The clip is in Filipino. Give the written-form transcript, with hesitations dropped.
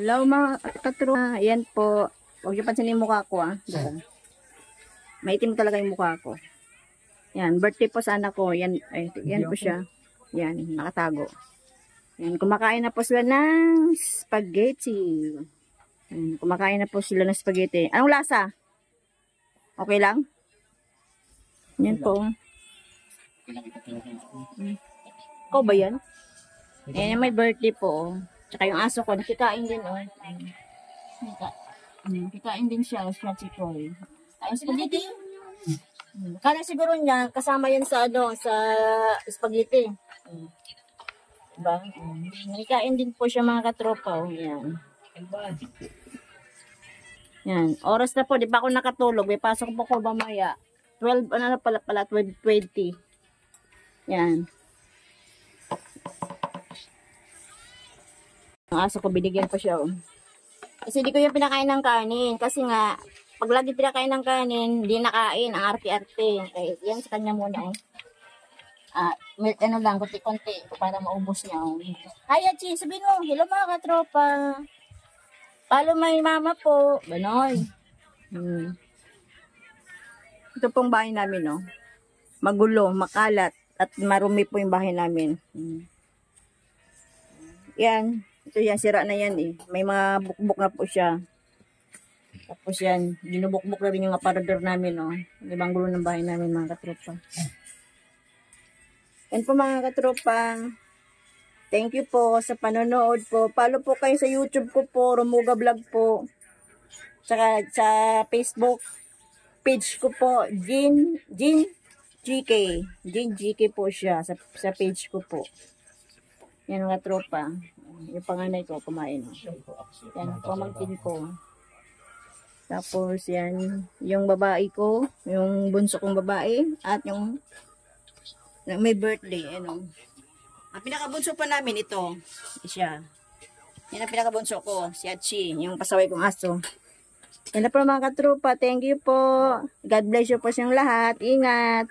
Hello mga katro. Yan po. Huwag niyo pansinin yung mukha ko Maitim talaga yung mukha ko. Yan, birthday po sa anak ko. Yan, yan po siya. Yan, nakatago. Yan, kumakain na po sila ng spaghetti. Yan, kumakain na po sila ng spaghetti. Anong lasa? Okay lang? Yan po. Ikaw ba yan? Yan, may birthday po. Tsaka yung aso ko, nakikain din, Nakikain din siya, si Troy. Kain spaghetti. Kala siguro niya, kasama yan sa, sa spaghetti. Diba? Nakikain din po siya mga katropa. Yan. Yan. Oras na po, di ba ako nakatulog? May pasok po ko mamaya. 12, 12:20. Yan. Ang aso ko, binigyan pa siya. Kasi hindi ko yung pinakain ng kanin. Kasi nga, pag lagi pinakain ng kanin, hindi nakain. Ang arte-arte. Okay, yan sa kanya muna. Milk lang, kunti-kunti. Para maubos niya. Hi, Achi, sabihin mo, hello mga katropa. Follow my mama po. Ganoy. Ito pong bahay namin, Magulo, makalat, at marumi po yung bahay namin. Yan. Ito yan, sira na yan May mga bukbok na po siya. Tapos yan, ginubukbok na rin yung aparador namin, Ibang gulo ng bahay namin, mga katropa. Yan po mga katropa. Thank you po sa panonood po. Follow po kayo sa YouTube ko po, Romuga Vlog po. Saka sa Facebook page ko po, Jean GK. Jean GK po siya sa page ko po. Yan mga tropa. Yung panganay ko kumain. Yan, pamangkin ko. Tapos yan, yung babae ko, yung bunso kong babae, at yung may birthday, Ang pinakabunso pa namin ito, siya. Yan ang pinakabunso ko, si Achi, yung pasaway kong aso. Yan na po mga katropa, thank you po. God bless you po siyang lahat. Ingat.